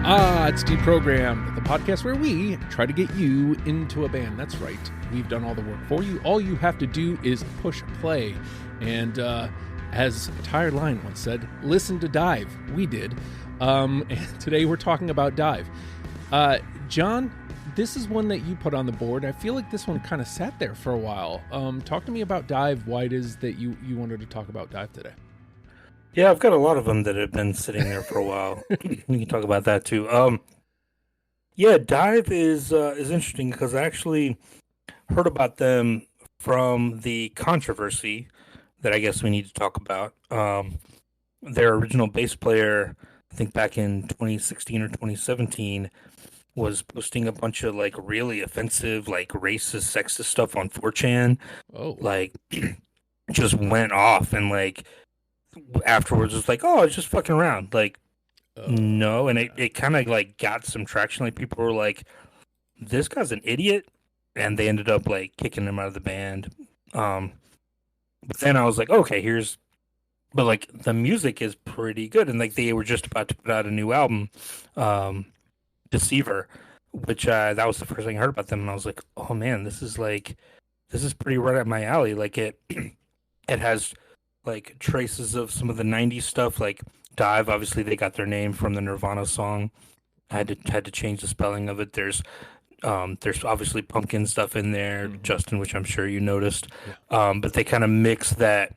It's Deprogrammed, the podcast where we try to get you into a band. That's right. We've done all the work for you. All you have to do is push play. And as Tired Lion once said, listen to Diiv. We did. And today we're talking about Diiv. John, this is one that you put on the board. I feel like this one kind of sat there for a while. Talk to me about Diiv. Why it is that you wanted to talk about Diiv today? Yeah, I've got a lot of them that have been sitting there for a while. We can talk about that too. Yeah, Dive is interesting because I actually heard about them from the controversy that I guess we need to talk about. Their original bass player, I think back in 2016 or 2017, was posting a bunch of like really offensive, like racist, sexist stuff on 4chan. Oh, Like, just went off and like afterwards was like, oh, I was just fucking around. Like, no, and it kind of like got some traction. Like people were like, this guy's an idiot, and they ended up like kicking him out of the band. But then I was like, okay, but like the music is pretty good, and like they were just about to put out a new album, Deceiver, which that was the first thing I heard about them, and I was like, oh man, this is pretty right up my alley. Like it has like traces of some of the 90s stuff, like Dive. Obviously they got their name from the Nirvana song. I had to change the spelling of it. There's obviously pumpkin stuff in there, Justin, which I'm sure you noticed. yeah. But they kind of mix that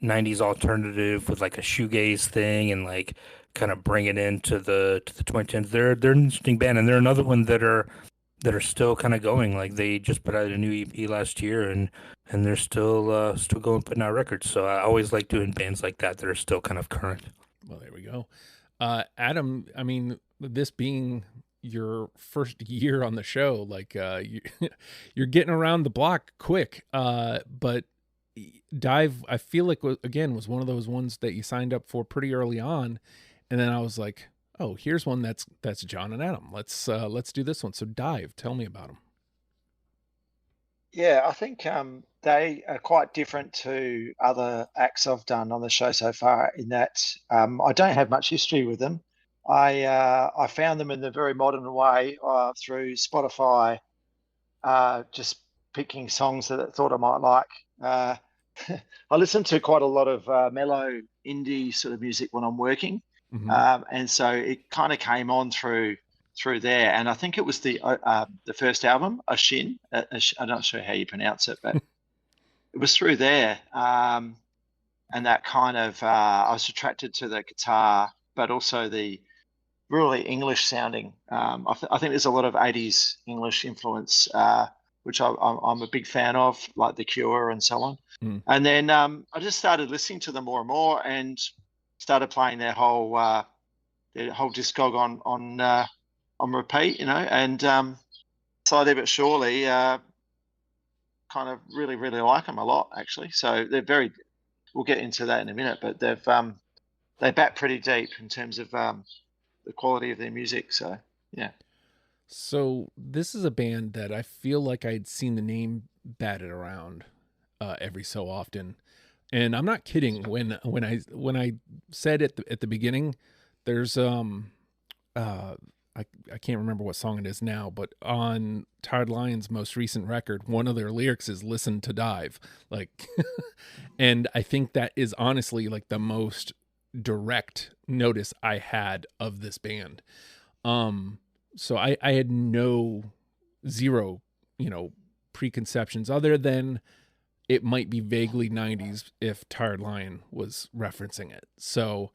90s alternative with like a shoegaze thing and like kind of bring it into the 2010s. They're an interesting band, and they're another one that are still kind of going. Like they just put out a new EP last year, and they're still going putting out records. So I always like doing bands like that are still kind of current. Well, there we go. Adam, I mean, this being your first year on the show, like you're getting around the block quick. But Dive, I feel like was one of those ones that you signed up for pretty early on, and then I was like, oh, here's one that's John and Adam. Let's do this one. So Dive, tell me about them. Yeah, I think they are quite different to other acts I've done on the show so far in that I don't have much history with them. I found them in the very modern way through Spotify, just picking songs that I thought I might like. Uh, I listen to quite a lot of mellow indie sort of music when I'm working, and so it kind of came on through there. And I think it was the first album, Ashin. I'm not sure how you pronounce it, but it was through there. And that kind of I was attracted to the guitar, but also the really English sounding. I think there's a lot of 80s English influence, which I'm a big fan of, like The Cure and so on. And then I just started listening to them more and more, and started playing their whole discog on repeat, and slowly but surely, kind of really, really like them a lot, actually. So we'll get into that in a minute, but they bat pretty deep in terms of the quality of their music. So, yeah. So this is a band that I feel like I'd seen the name batted around every so often, and I'm not kidding when I said at the beginning, there's I can't remember what song it is now, but on Tired Lion's most recent record, one of their lyrics is "Listen to Dive," like, and I think that is honestly like the most direct notice I had of this band. So I had zero, preconceptions other than it might be vaguely 90s if Tired Lion was referencing it. So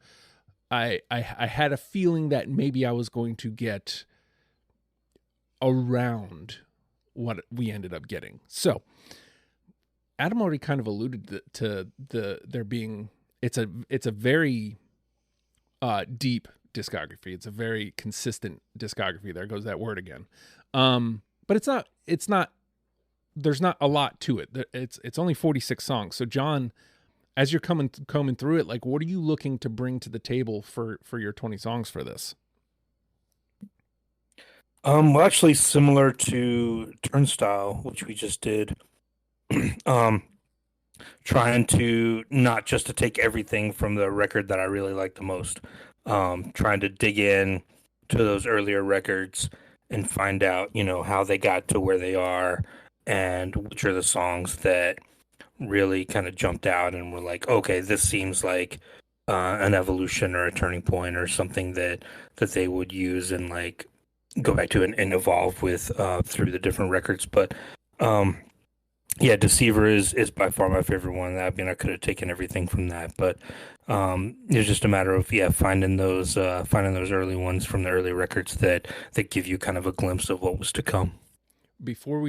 I had a feeling that maybe I was going to get around what we ended up getting. So Adam already kind of alluded to there being it's a very deep discography. It's a very consistent discography. There goes that word again. But it's not there's not a lot to it. It's only 46 songs. So John, as you're combing through it, like, what are you looking to bring to the table for your 20 songs for this? Well, actually, similar to Turnstile, which we just did, trying to not just to take everything from the record that I really like the most, trying to dig in, to those earlier records and find out, how they got to where they are and which are the songs that really kind of jumped out and were like, okay, this seems like an evolution or a turning point or something that they would use and like go back to and evolve with through the different records. But um, yeah, Deceiver is by far my favorite one. I mean, I could have taken everything from that, but it's just a matter of finding those early ones from the early records that give you kind of a glimpse of what was to come. Before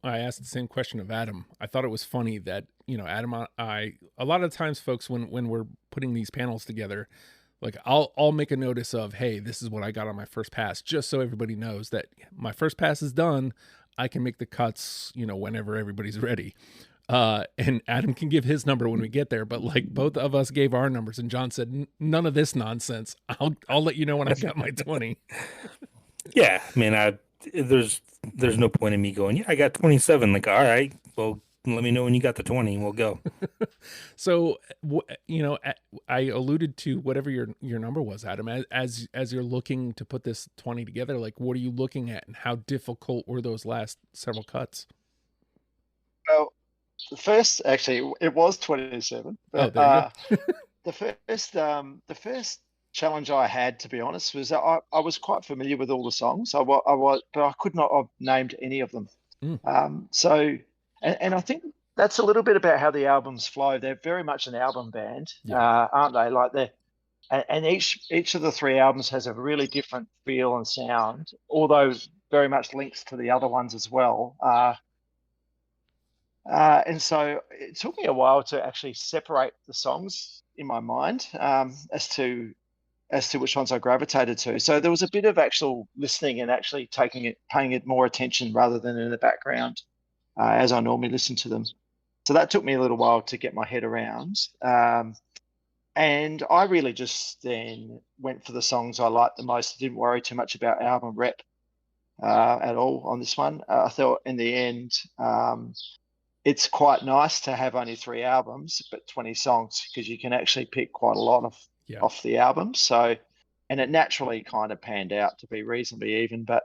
I asked the same question of Adam. I thought it was funny that, Adam, a lot of times, folks, when we're putting these panels together, like I'll make a notice of, hey, this is what I got on my first pass, just so everybody knows that my first pass is done. I can make the cuts, whenever everybody's ready. And Adam can give his number when we get there, but like both of us gave our numbers, and John said, none of this nonsense. I'll let you know when I got my 20. Yeah, I mean, there's no point in me going, yeah, I got 27. Like, all right, well, let me know when you got the 20 and we'll go. So, I alluded to whatever your number was, Adam, as you're looking to put this 20 together, like what are you looking at and how difficult were those last several cuts? Well, the first, actually, it was 27. But, there you go. the first challenge I had, to be honest, was that I was quite familiar with all the songs. I was, but I could not have named any of them. So, and I think that's a little bit about how the albums flow. They're very much an album band, aren't they? Like and each of the three albums has a really different feel and sound, although very much links to the other ones as well. And so it took me a while to actually separate the songs in my mind as to which ones I gravitated to. So there was a bit of actual listening and actually paying it more attention rather than in the background as I normally listen to them. So that took me a little while to get my head around. And I really just then went for the songs I liked the most. I didn't worry too much about album rep at all on this one. I thought in the end, it's quite nice to have only 3 albums, but 20 songs, because you can actually pick quite a lot off the album. So, and it naturally kind of panned out to be reasonably even, but,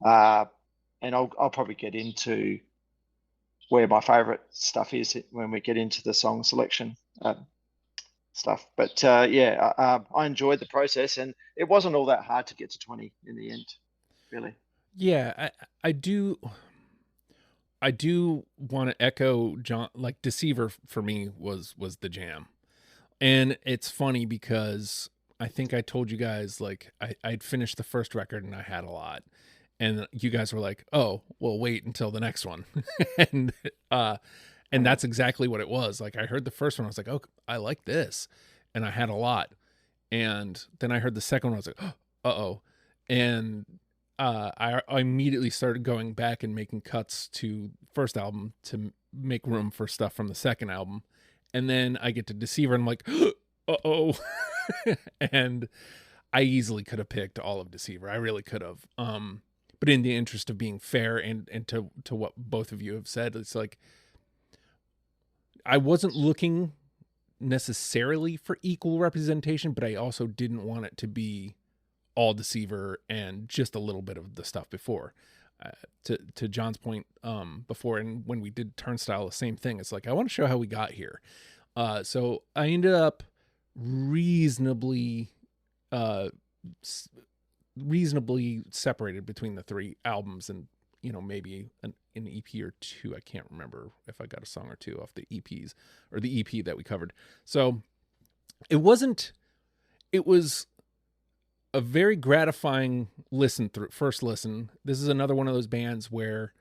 and I'll probably get into where my favorite stuff is when we get into the song selection stuff. But I enjoyed the process, and it wasn't all that hard to get to 20 in the end, really. Yeah, I do want to echo John. Like Deceiver for me was the jam. And it's funny because I think I told you guys, like, I'd finished the first record and I had a lot. And you guys were like, oh, well, wait until the next one. And that's exactly what it was. Like, I heard the first one, I was like, oh, I like this. And I had a lot. And then I heard the second one, I was like, oh, uh-oh. And I immediately started going back and making cuts to first album to make room for stuff from the second album. And then I get to Deceiver and I'm like, uh-oh. And I easily could have picked all of Deceiver. I really could have. But in the interest of being fair and to what both of you have said, it's like, I wasn't looking necessarily for equal representation, but I also didn't want it to be all Deceiver and just a little bit of the stuff before. To John's point before, and when we did Turnstile, the same thing. It's like, I want to show how we got here. So I ended up reasonably separated between the 3 albums, and maybe an EP or 2. I can't remember if I got a song or 2 off the EPs or the EP that we covered. So it was a very gratifying first listen. This is another one of those bands where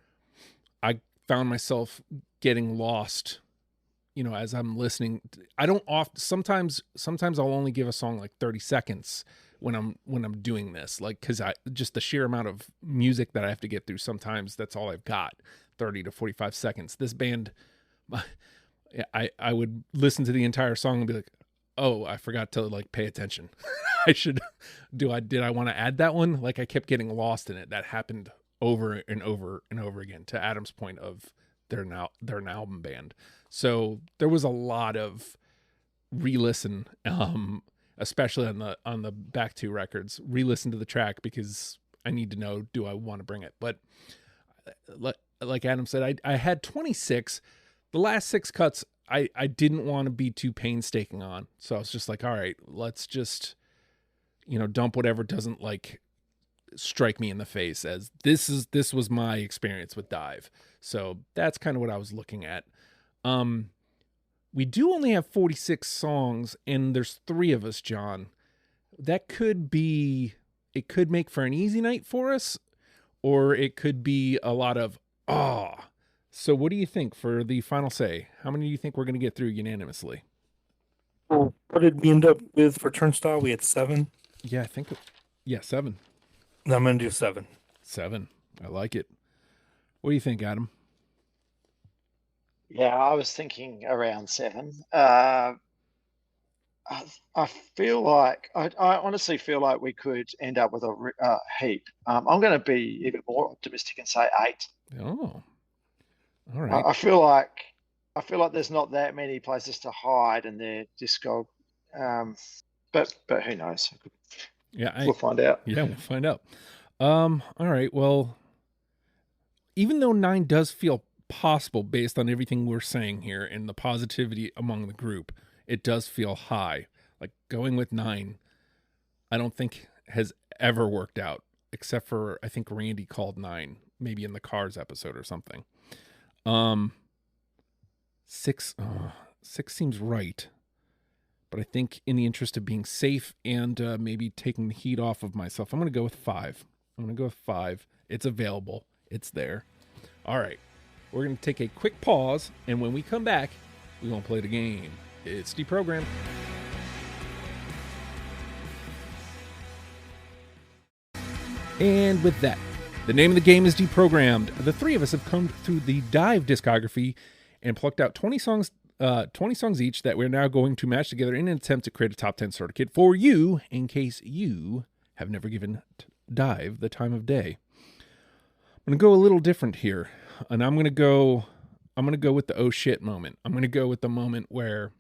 I found myself getting lost, as I'm listening. I don't sometimes I'll only give a song like 30 seconds when I'm doing this, like, cause just the sheer amount of music that I have to get through. Sometimes that's all I've got, 30 to 45 seconds. This band, I would listen to the entire song and be like, oh, I forgot to like pay attention. Did I want to add that one? Like, I kept getting lost in it. That happened over and over and over again, to Adam's point of they're an album band. So there was a lot of re-listen. especially on the back two records. Re-listen to the track because I need to know, do I want to bring it? But like Adam said, I had 26. The last 6 cuts I didn't want to be too painstaking on, so I was just like, all right, let's just dump whatever doesn't like strike me in the face, as this was my experience with Diiv. So that's kind of what I was looking at. We do only have 46 songs, and there's 3 of us, John. That could be, it could make for an easy night for us, or it could be a lot of So what do you think for the final say? How many do you think we're going to get through unanimously? Well, what did we end up with for Turnstile? We had 7. Yeah, I think 7. I'm gonna do 7. 7. I like it. What do you think, Adam? Yeah, I was thinking around 7. I feel like I honestly feel like we could end up with a heap. I'm going to be even more optimistic and say 8. Oh, all right. I feel like there's not that many places to hide in their discog, but who knows? Yeah, We'll find out. Yeah, we'll find out. All right. Well, even though 9 does feel possible based on everything we're saying here and the positivity among the group, it does feel high. Like going with 9, I don't think has ever worked out, except for I think Randy called 9, maybe in the Cars episode or something. 6 seems right, but I think in the interest of being safe and maybe taking the heat off of myself, I'm going to go with 5. It's available. It's there. All right. We're going to take a quick pause, and when we come back, we're going to play the game. It's Deprogrammed. And with that, the name of the game is Deprogrammed. The 3 of us have come through the Diiv discography and plucked out 20 songs each that we're now going to match together in an attempt to create a top 10 starter kit for you, in case you have never given Diiv the time of day. I'm going to go a little different here, and I'm going to go with the oh shit moment. I'm going to go with the moment where,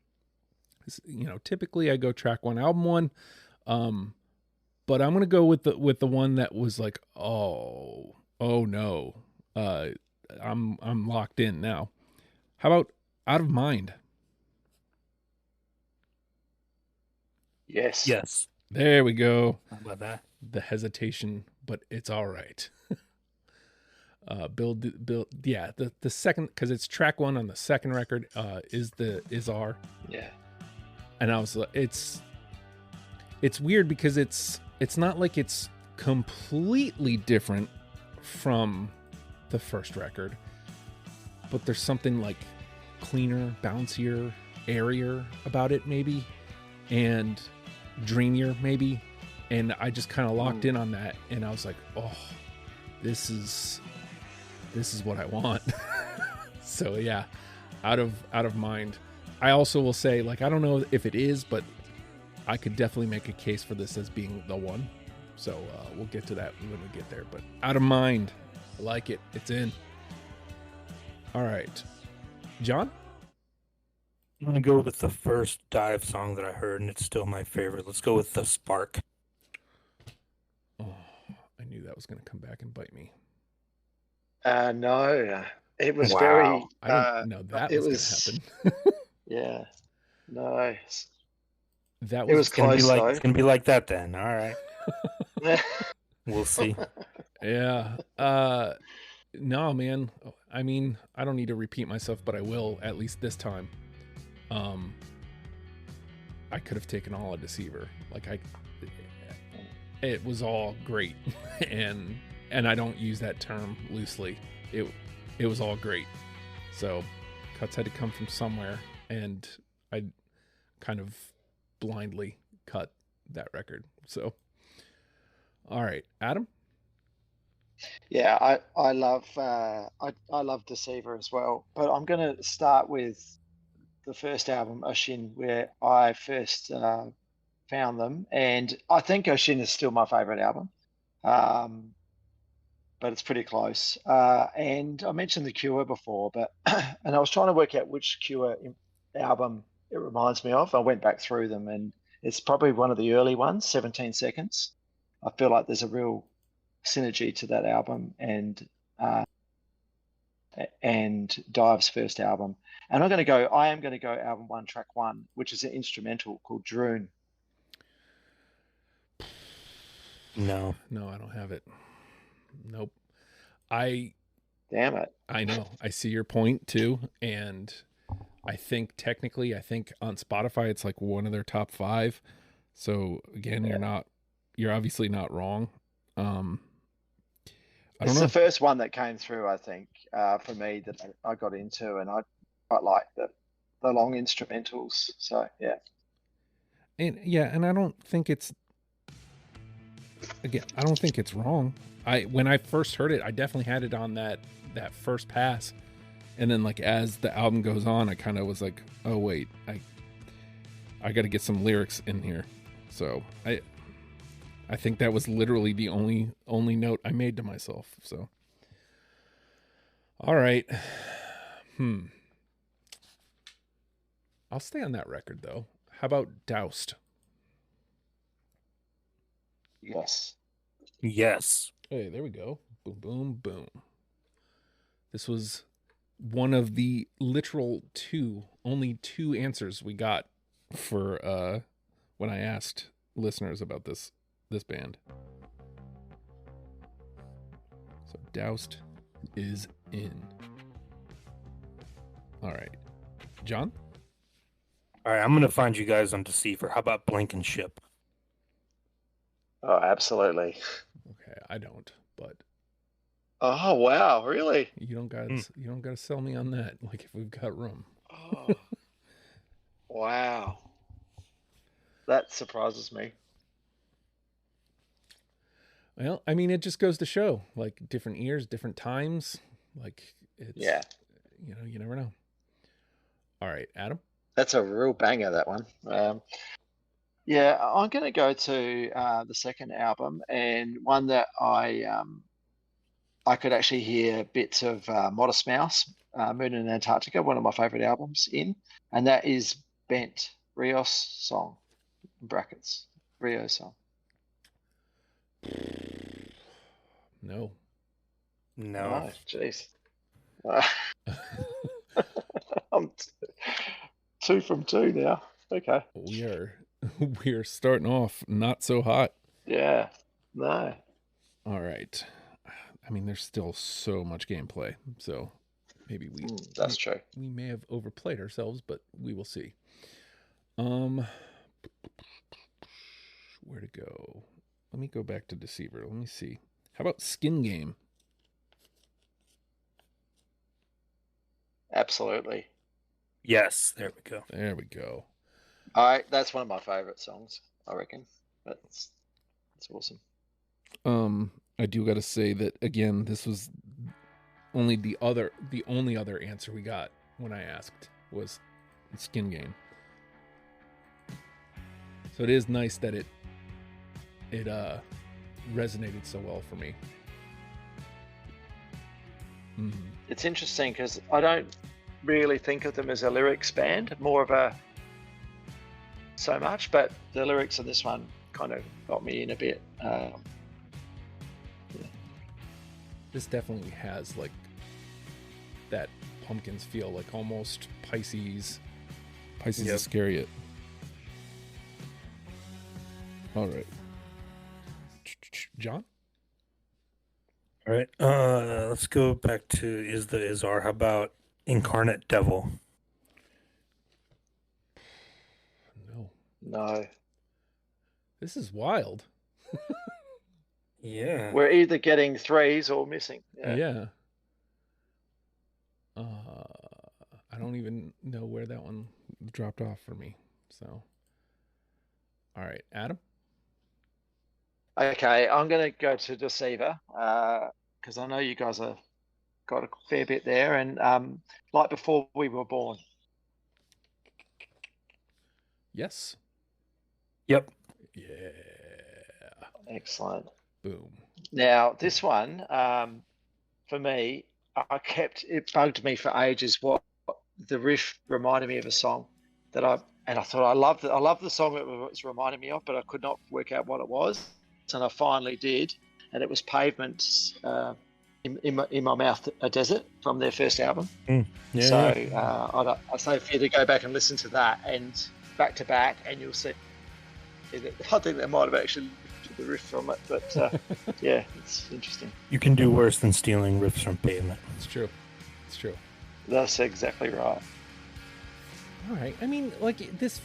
typically I go track 1, album 1, but I'm going to go with the one that was like, oh no, I'm locked in now. How about Out of Mind? Yes. There we go. How about that? The hesitation, but it's all right. Build. Yeah, the second, because it's track 1 on the second record, is R. Yeah. And I was like, it's weird because it's not like it's completely different from the first record, but there's something like cleaner, bouncier, airier about it maybe, and dreamier maybe. And I just kind of locked in on that, and I was like, oh, this is what I want. So yeah, out of mind. I also will say, like, I don't know if it is, but I could definitely make a case for this as being the one. So we'll get to that when we get there. But Out of Mind, I like it. It's in. All right, John? I'm going to go with the first Diiv song that I heard, and it's still my favorite. Let's go with The Spark. Oh, I knew that was going to come back and bite me. No, it was Wow. very. I didn't know that was going to happen. Yeah, no, That it was It's gonna close be like though. it's gonna be like that then. All right, we'll see. Yeah. No, man. I mean, I don't need to repeat myself, but I will, at least this time. I could have taken all a Deceiver. Like it was all great. and I don't use that term loosely. It was all great. So cuts had to come from somewhere, and I kind of blindly cut that record. So all right, Adam? Yeah, I love I love Deceiver as well, but I'm going to start with the first album, Oshin, where I first found them, and I think Oshin is still my favorite album, but it's pretty close. And I mentioned The Cure before, but and I was trying to work out which Cure album it reminds me of. I went back through them, and It's probably one of the early ones, 17 Seconds. I feel like there's a real synergy to that album and Dive's first album. And I am going to go album 1, track 1, which is an instrumental called Droon. No. No, I don't have it. Nope. Damn it. I know. I see your point too. And I think technically, on Spotify, it's like one of their top 5. So again, you're obviously not wrong. I don't It's know. the first one that came through, I think, for me that I got into, and I quite like the long instrumentals. So yeah. And I don't think it's wrong. When I first heard it, I definitely had it on that first pass. And then like as the album goes on, I kind of was like, oh wait, I got to get some lyrics in here. So I think that was literally the only note I made to myself. So all right. I'll stay on that record though. How about Doused? Yes. Yes. Hey, there we go. Boom, boom, boom. This was one of the literal only two answers we got for when I asked listeners about this band. So Doused is in. All right. John? All right, I'm going to find you guys on Deceiver. How about Blankenship? Oh, absolutely. Okay, I don't, but Oh, wow, really? you don't got to sell me on that. Like if we've got room. Oh, wow. That surprises me. Well, I mean, it just goes to show, like different ears, different times. Like it's, you never know. All right, Adam. That's a real banger, that one. Yeah, I'm going to go to the second album, and one that I could actually hear bits of Modest Mouse, Moon in Antarctica, one of my favorite albums and that is Bent, Rios song, in brackets, Rio song. No. Oh, jeez. I'm 2 from 2 now. Okay. We are starting off not so hot. Yeah. No. All right. I mean, there's still so much gameplay, so maybe that's true. We may have overplayed ourselves, but we will see. Where to go? Let me go back to Deceiver. Let me see. How about Skin Game? Absolutely. Yes, there we go. There we go. All right, that's one of my favorite songs, I reckon. That's awesome. I do got to say that again. This was only the only other answer we got when I asked was Skin Game. So it is nice that it resonated so well for me. Mm-hmm. It's interesting because I don't really think of them as a lyrics band, more of a so much, but the lyrics of this one kind of got me in a bit. This definitely has like that Pumpkins feel, like almost Pisces Iscariot. All right, John. All right, let's go back to Is the Izar. How about Incarnate Devil? No. This is wild. Yeah. We're either getting 3s or missing. Yeah. I don't even know where that one dropped off for me. So, all right, Adam. Okay, I'm going to go to Deceiver because I know you guys have got a fair bit there, and like Before We Were Born. Yes. Yep. Yeah. Excellent. Boom. Now this one, for me, it bugged me for ages. What the riff reminded me of a song that I I thought I love the song it was reminding me of, but I could not work out what it was, and I finally did, and it was Pavement's in my mouth a desert from their first album. Yeah, so yeah. I say for you to go back and listen to that and back to back, and you'll see that I think they might have actually lifted the riff from it, but yeah, it's interesting. You can do worse than stealing riffs from Pavement. It's true. It's true. That's exactly right. All right. I mean, like this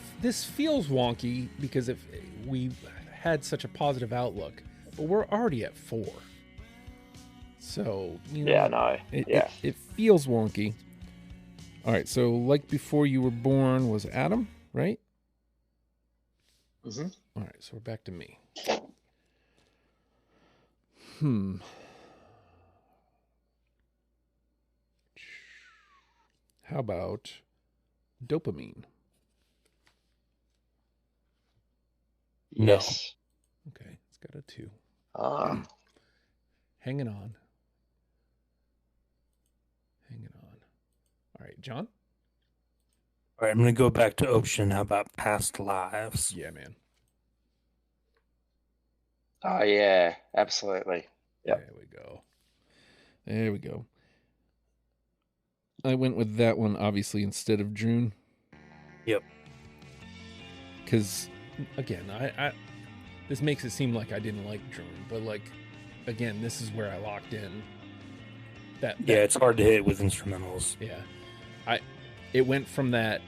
feels wonky because if we had such a positive outlook, but we're already at 4. So, you know, Yeah, no. It feels wonky. All right. So, like before you were born was Adam, right? Mm-hmm. All right. So we're back to me. How about Dopamine? No. Yes. Okay. It's got a 2. Hanging on. Hanging on. All right, John? All right, I'm going to go back to Ocean. How about Past Lives? Yeah, man. Oh, yeah, absolutely. Yep. There we go. There we go. I went with that one, obviously, instead of Droon. Yep. Because, again, I this makes it seem like I didn't like Droon, but, like, again, this is where I locked in. That Yeah, it's hard to hit with instrumentals. Yeah. It went from that,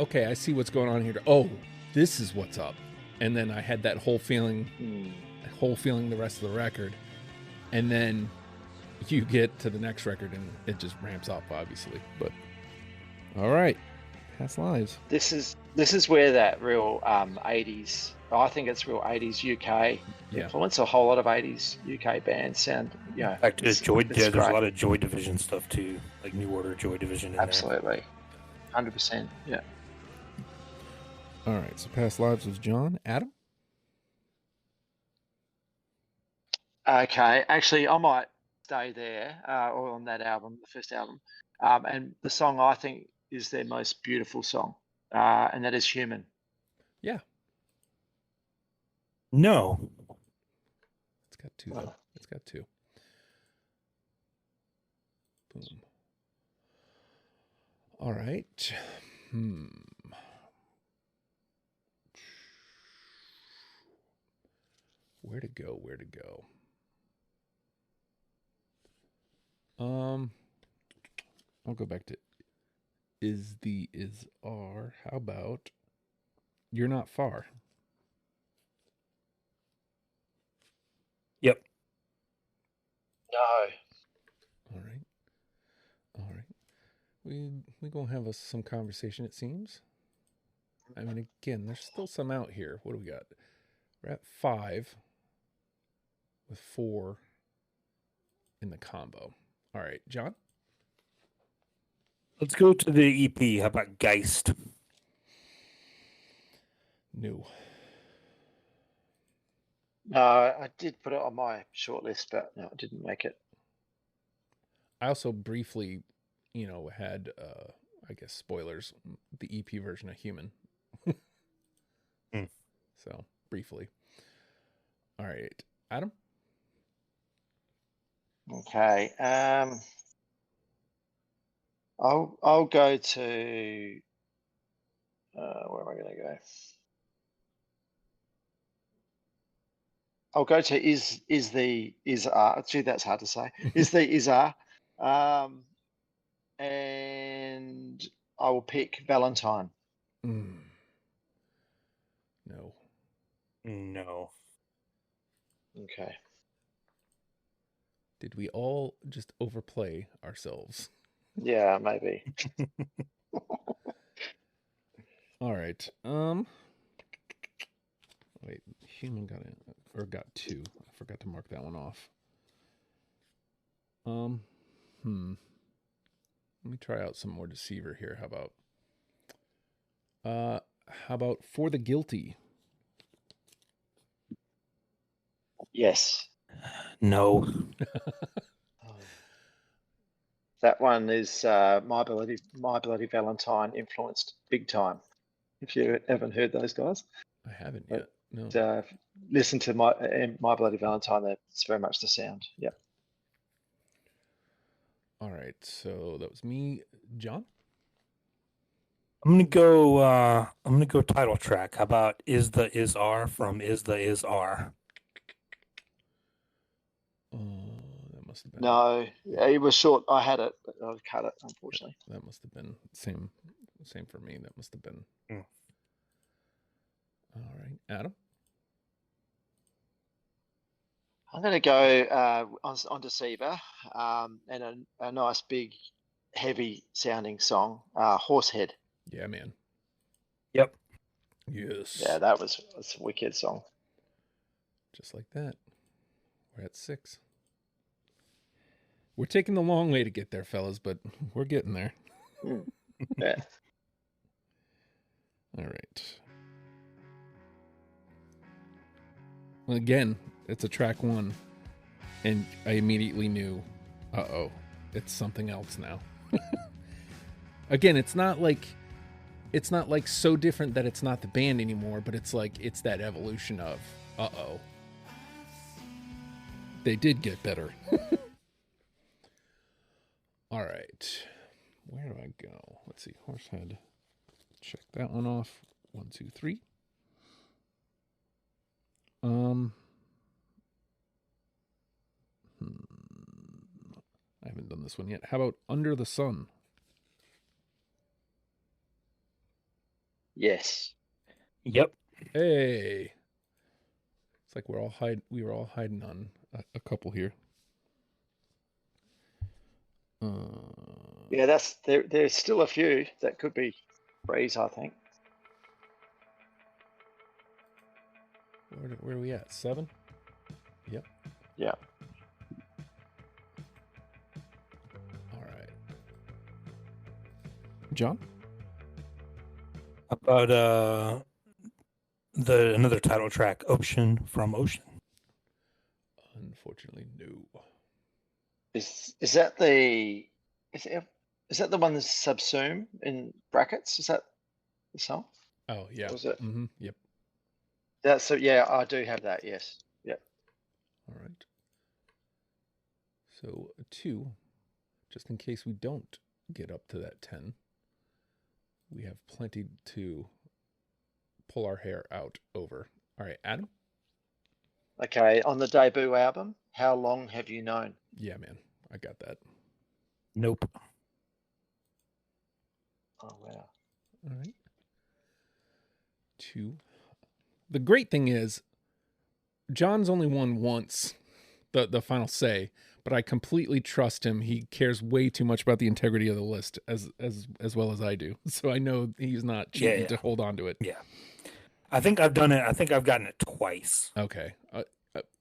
okay, I see what's going on here, to, oh, this is what's up. And then I had that whole feeling the rest of the record. And then you get to the next record and it just ramps up, obviously. But all right, Past Lives. This is where that real 80s, I think it's real 80s UK influence. A whole lot of 80s UK bands sound, In fact, there's a lot of Joy Division stuff too, like New Order, Joy Division in absolutely. 100%, yeah. All right, so Past Lives was John. Adam? Okay, actually, I might stay there, or on that album, the first album. And the song I think is their most beautiful song, and that is Human. Yeah. No. It's got 2, though. It's got 2. Boom. All right. Where to go? I'll go back to is R. How about You're Not Far? Yep. No. All right. We gonna have some conversation, it seems. I mean, again, there's still some out here. What do we got? We're at 5 with 4 in the combo. All right, John? Let's go to the EP. How about Geist? No. No, I did put it on my short list, but no, I didn't make it. I also briefly, had, I guess, spoilers, the EP version of Human. So, briefly. All right. Adam? Okay. I'll go to where am I going to go? I'll go to is gee, that's hard to say. Is and I will pick Valentine. No. No. Okay. Did we all just overplay ourselves? Yeah, maybe. All right. Wait, Human got it or got 2. I forgot to mark that one off. Let me try out some more Deceiver here. How about For the Guilty? Yes. No. That one is My Bloody Valentine influenced big time. If you haven't heard those guys, I haven't But, yet. No. listen to My Bloody Valentine. That's very much the sound. Yep. All right. So that was me, John. I'm gonna go title track. How about Is the Is R from Is the Is R? That must have been No, it was short. I had it, but I cut it unfortunately. that must have been same for me. That must have been. Mm. All right, Adam. I'm going to go on Deceiver and a nice big heavy sounding song, Horsehead. Yeah, man. Yep. Yes. Yeah, that's a wicked song. Just like that. We're at 6. We're taking the long way to get there, fellas, but we're getting there. Yeah. All right. Well, again, it's a track 1, and I immediately knew, it's something else now. Again, it's not like so different that it's not the band anymore, but it's like it's that evolution of they did get better. All right, where do I go? Let's see, Horsehead. Check that one off. 1, 2, 3. I haven't done this one yet. How about Under the Sun? Yes. Yep. Hey, it's like we were all hiding on a couple here. Yeah, there's still a few that could be Breeze, I think. Where are we at? 7? Yep. Yeah. All right. John? About another title track, Ocean from Ocean. Unfortunately, no. Is that the one that's Subsume in brackets? Is that the song? Oh, yeah. Or was it? Mm-hmm. Yep. So yeah, I do have that. Yes. Yep. All right. So 2, just in case we don't get up to that 10, we have plenty to pull our hair out over. All right, Adam? Okay, on the debut album, How Long Have You Known? Yeah, man. I got that. Nope. Oh wow. All right. 2. The great thing is, John's only won once, the final say, but I completely trust him. He cares way too much about the integrity of the list as well as I do. So I know he's not cheating to hold on to it. Yeah. I think I've done it. I think I've gotten it twice. Okay.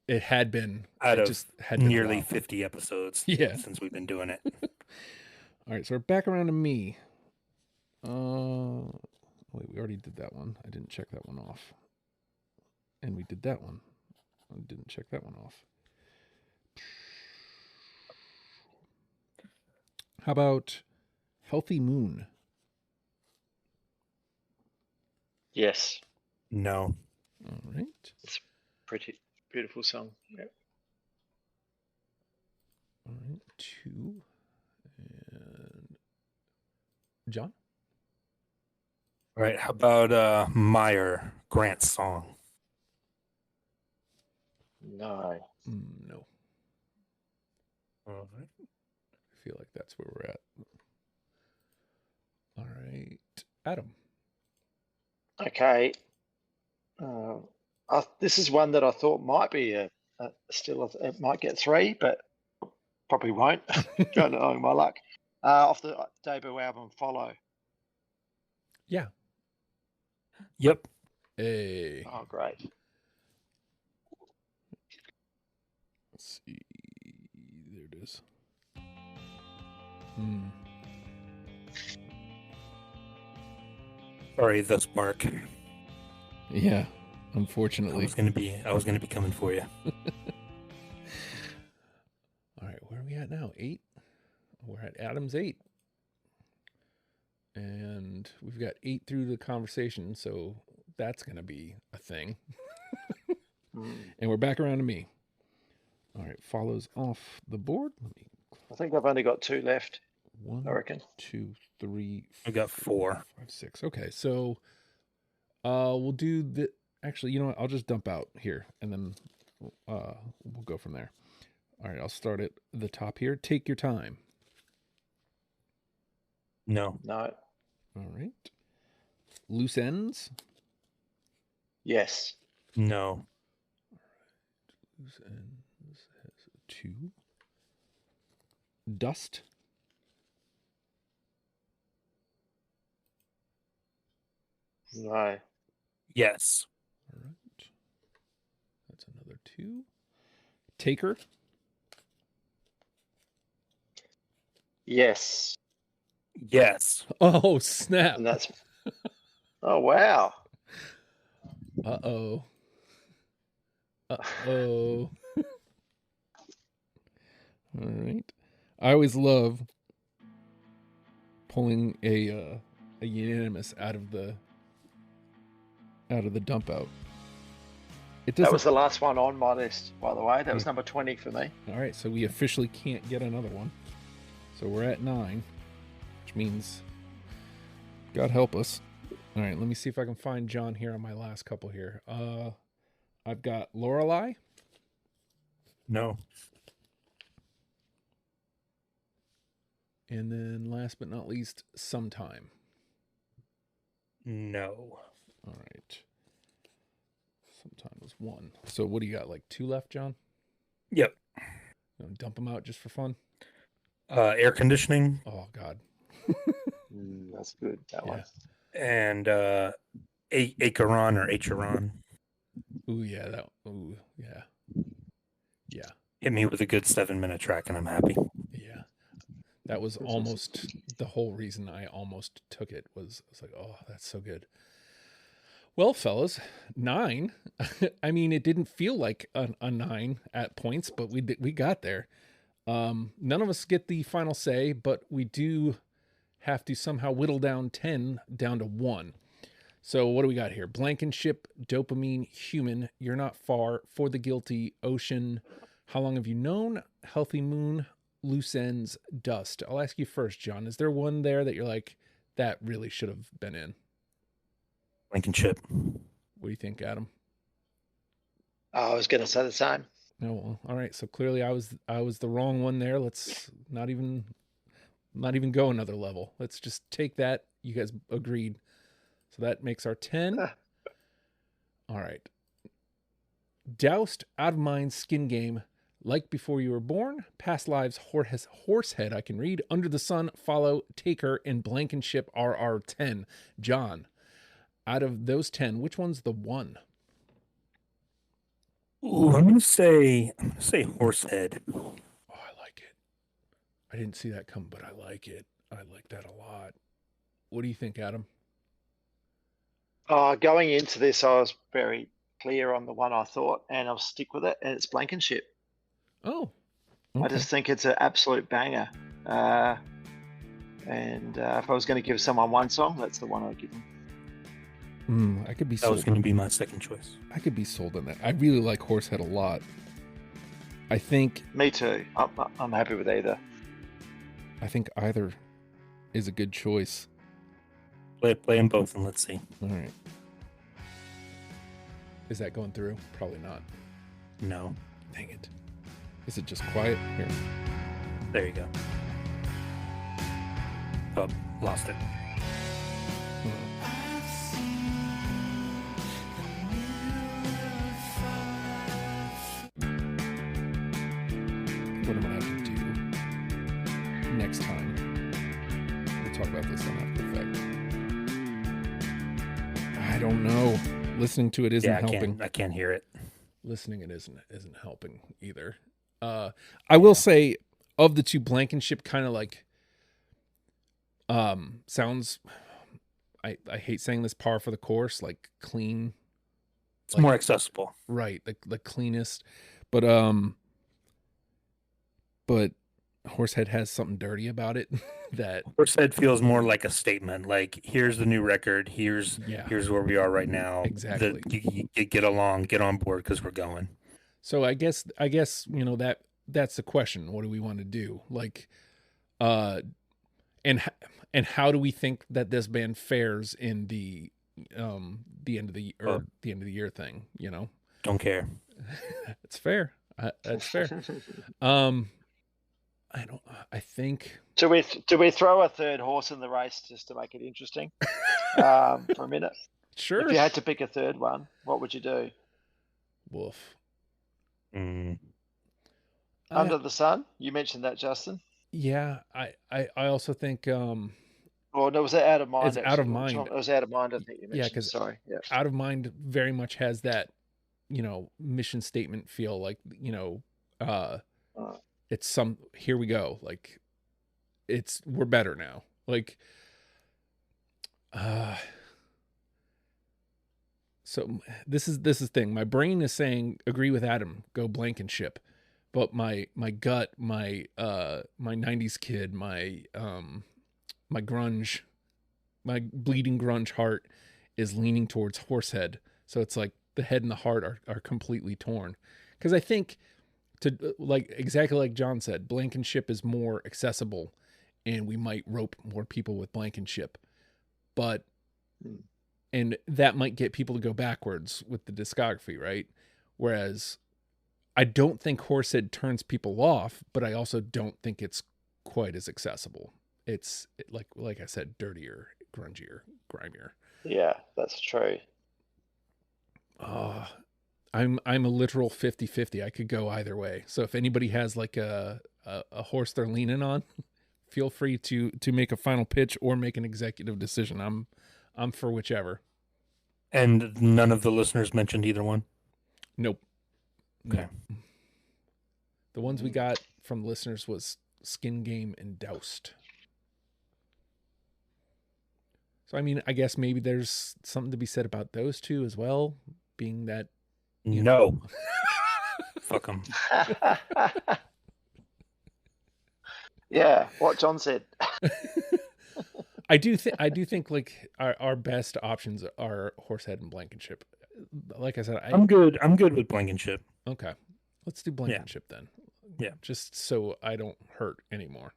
It had been out of just had been nearly 50 episodes. Yeah. Since we've been doing it. All right, so we're back around to me. Wait, we already did that one. I didn't check that one off. And we did that one. I didn't check that one off. How about Healthy Moon? Yes. No. All right. It's pretty beautiful song. Yep. All right, 2. And John? All right. How about Meyer, Grant's song? No. No. All right. I feel like that's where we're at. All right, Adam. Okay. This is one that I thought might be it might get 3, but probably won't. Don't know my luck. Off the debut album, Follow. Yeah. Yep. Hey. Oh, great. Let's see. There it is. Sorry, the spark. Yeah, unfortunately. I was gonna be coming for you. All right, where are we at now? 8? we're at Adam's 8. And we've got 8 through the conversation, so that's going to be a thing. And we're back around to me. All right, follows off the board. I think I've only got 2 left. 1, I reckon. 2, 3. I got 4. 5, 6. Okay, so we'll do the. Actually, you know what? I'll just dump out here, and then we'll go from there. All right, I'll start at the top here. Take your time. No. No. All right. Loose ends. Yes. No. Loose ends has 2. Dust. No. Yes. All right. That's another 2. Taker. Yes. Yes. Oh, snap. And that's. Oh, wow. Uh-oh. Uh-oh. All right. I always love pulling a unanimous out of the dump out. It doesn't. That was the last one on my list, by the way. That was number 20 for me. All right, so we officially can't get another one. So we're at 9, which means God help us. All right, let me see if I can find John here on my last couple here. I've got Lorelei. No. And then last but not least, Sometime. No. All right. Sometime was 1. So what do you got, like 2 left, John? Yep. You know, dump them out just for fun? Air conditioning. Oh, God. That's good. That one. And Acheron or Acheron. Ooh, yeah. Ooh, yeah. Yeah. Hit me with a good 7-minute track and I'm happy. Yeah. That was almost the whole reason I almost took it was I was like, oh, that's so good. Well, fellas, 9. I mean, it didn't feel like a 9 at points, but we got there. None of us get the final say, but we do have to somehow whittle down 10 down to 1. So what do we got here? Blankenship, Dopamine, Human, You're Not Far, For the Guilty, Ocean, How Long Have You Known, Healthy Moon, Loose Ends, Dust. I'll ask you first, John. Is there one there that you're like, that really should have been in? Blankenship. What do you think, Adam? I was going to say the same. No, well, all right. So clearly I was the wrong one there. Let's not even go another level. Let's just take that. You guys agreed. So that makes our 10. All right. Doused, Out of Mind, Skin Game, Like Before You Were Born, Past Lives, Horsehead, I can read, Under the Sun, Follow, Taker, and Blankenship are our 10. John, out of those 10, which one's the 1? Ooh, I'm gonna say Horsehead. Oh, I like it. I didn't see that come, but I like it. I like that a lot. What do you think, Adam? Going into this, I was very clear on the one I thought, and I'll stick with it, and it's Blankenship. Oh, I just think it's an absolute banger. And if I was going to give someone one song, that's the one I'd give them. I could be That sold. was going to be my second choice. I could be sold on that. I really like Horsehead a lot. I think Me too. I'm happy with either. either is a good choice. Play them both and let's see. All right. Is that going through? Probably not. No. Dang it. Is it just quiet? Here. There you go. Oh, lost it. What am I going to have to do next time? We'll talk about this on After Effect. I don't know. Listening to it isn't helping. I can't hear it. Listening it isn't helping either. I will say, of the two, Blankenship kind of like sounds. I hate saying this, par for the course, like clean. It's more accessible, right? The cleanest, but Horsehead has something dirty about it that Horsehead feels more like a statement. Like, here's the new record. Here's where we are right now. Exactly. You get along, get on board because we're going. So I guess that's the question. What do we want to do? Like, and how do we think that this band fares in the end of the year thing? Don't care. It's fair. That's fair. I think. Do we throw a third horse in the race just to make it interesting for a minute? Sure. If you had to pick a third one, what would you do? Woof. Under the Sun. You mentioned that, Justin. Yeah, I also think. Oh no, was that Out of Mind? It's Out of Mind. It was Out of Mind. I think you mentioned. Yeah, because Out of Mind very much has that, mission statement feel. Like, it's here we go. Like, we're better now. Like, so this is the thing. My brain is saying agree with Adam, go Blankenship, but my gut, my 90s kid, my grunge, my bleeding grunge heart is leaning towards Horsehead. So it's like the head and the heart are completely torn. Because I think, exactly like John said, Blankenship is more accessible, and we might rope more people with Blankenship, and that might get people to go backwards with the discography, right? Whereas I don't think Horsehead turns people off, but I also don't think it's quite as accessible. It's like I said, dirtier, grungier, grimier. Yeah, that's true. I'm a literal 50-50. I could go either way. So if anybody has like a horse they're leaning on, feel free to make a final pitch or make an executive decision. I'm for whichever. And none of the listeners mentioned either one? Nope. Okay. No. The ones we got from listeners was Skin Game and Doused. So, I mean, I guess maybe there's something to be said about those two as well, being that. No. Fuck them. Yeah, what John said. I do think like our best options are Horsehead and Blankenship. Like I said, I'm good with Blankenship. Okay. Let's do Blankenship then. Yeah. Just so I don't hurt anymore.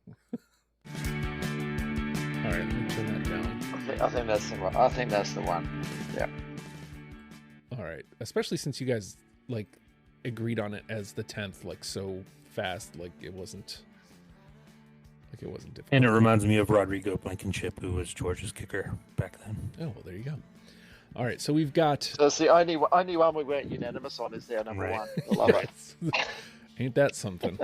All right, let me turn that down. I think that's the one. I think that's the one. Yeah. All right. Especially since you guys like agreed on it as the 10th, like so fast, like it wasn't difficult. And it reminds me of Rodrigo Blankenship, who was George's kicker back then. Oh, well, there you go. All right, so we've got. So it's the only one we weren't unanimous on is our number one. I love it. Ain't that something?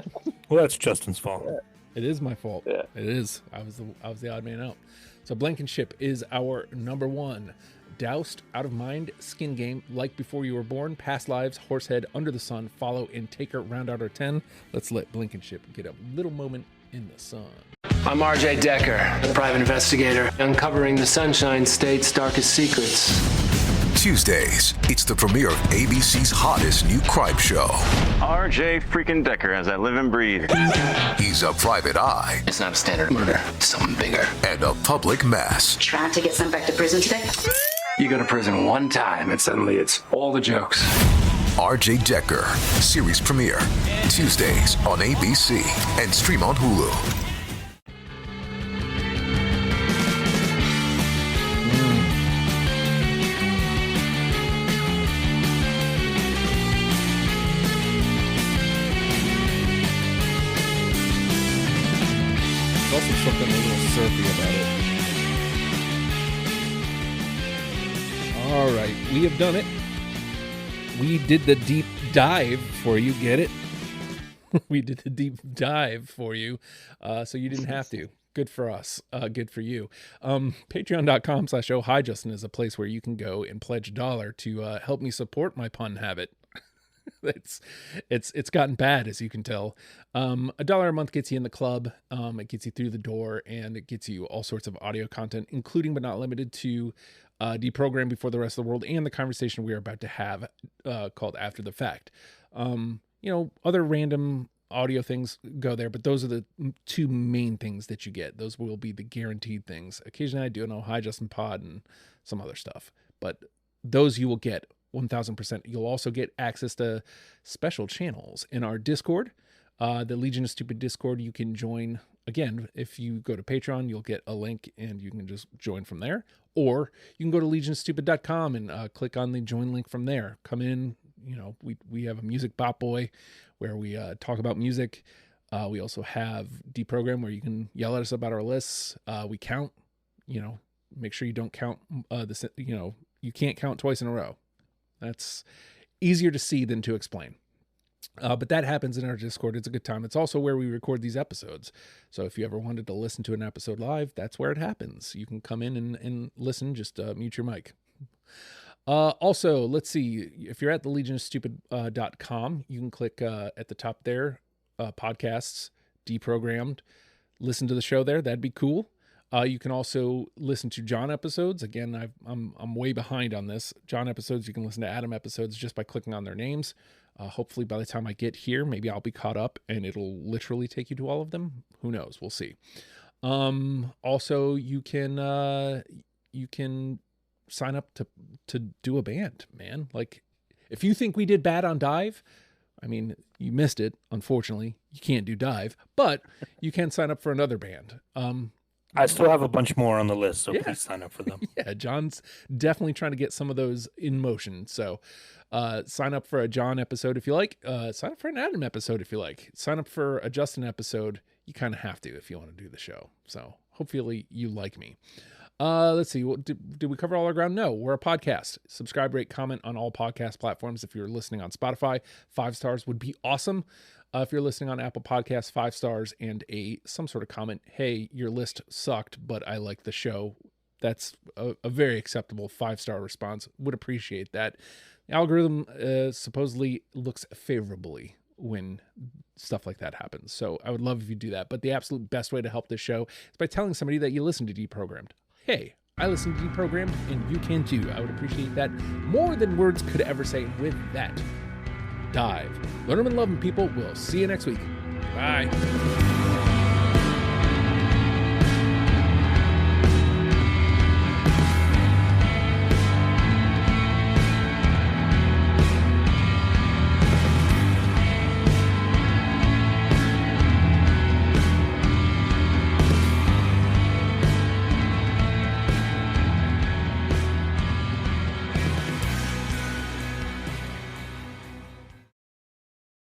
Well, that's Justin's fault. Yeah. It is my fault. Yeah. It is. I was the odd man out. So Blankenship is our number one. Doused, Out of Mind, Skin Game, Like Before You Were Born, Past Lives, Horsehead, Under the Sun, Follow, and Taker round out our 10. Let's let Blankenship get a little moment in the sun. I'm RJ Decker, private investigator, uncovering the Sunshine State's darkest secrets. Tuesdays, it's the premiere of ABC's hottest new crime show. RJ freaking Decker, as I live and breathe. He's a private eye. It's not a standard murder, it's something bigger. And a public mass. Trying to get sent back to prison today? You go to prison one time and suddenly it's all the jokes. RJ Decker, series premiere, Tuesdays on ABC and stream on Hulu. Also something a little surfy about it. All right, we have done it. We did the deep dive for you. Get it? We did the deep dive for you, so you didn't have to. Good for us. Good for you. Patreon.com/oh hi Justin is a place where you can go and pledge $1 to help me support my pun habit. It's gotten bad, as you can tell. $1 a month gets you in the club. It gets you through the door, and it gets you all sorts of audio content, including but not limited to Deprogram Before the Rest of the World and the conversation we are about to have called After the Fact. Other random audio things go there, but those are the two main things that you get. Those will be the guaranteed things. Occasionally I do an Oh Hi Justin Pod and some other stuff, but those you will get 1000%. You'll also get access to special channels in our Discord, the Legion of Stupid Discord. You can join. Again, if you go to Patreon, you'll get a link and you can just join from there. Or you can go to legionstupid.com and click on the join link from there. Come in. You know, we have a music bot boy where we talk about music. We also have Deprogram where you can yell at us about our lists. We count, you know, make sure you don't count you can't count twice in a row. That's easier to see than to explain. But that happens in our Discord. It's a good time. It's also where we record these episodes. So if you ever wanted to listen to an episode live, that's where it happens. You can come in and listen. Just mute your mic. Also, let's see. If you're at the legionofstupid.com, you can click at the top there, podcasts, deprogrammed. Listen to the show there. That'd be cool. You can also listen to John episodes. Again, I'm way behind on this. John episodes, you can listen to Adam episodes just by clicking on their names. Hopefully by the time I get here, maybe I'll be caught up and it'll literally take you to all of them. Who knows? We'll see. Also, you can sign up to do a band, man. Like, if you think we did bad on Diiv, I mean, you missed it. Unfortunately, you can't do Diiv, but you can sign up for another band. I still have a bunch more on the list, so please sign up for them. Yeah, John's definitely trying to get some of those in motion. So sign up for a John episode if you like. Sign up for an Adam episode if you like. Sign up for a Justin episode. You kind of have to if you want to do the show. So hopefully you like me. Let's see. Did we cover all our ground? No, we're a podcast. Subscribe, rate, comment on all podcast platforms. If you're listening on Spotify, 5 stars would be awesome. If you're listening on Apple Podcasts, 5 stars and some sort of comment. Hey, your list sucked, but I like the show. That's a very acceptable 5-star response. Would appreciate that. The algorithm supposedly looks favorably when stuff like that happens. So I would love if you do that. But the absolute best way to help this show is by telling somebody that you listen to Deprogrammed. Hey, I listen to Deprogrammed and you can too. I would appreciate that more than words could ever say. With that, Diiv. Learn them and love them, people. We'll see you next week. Bye.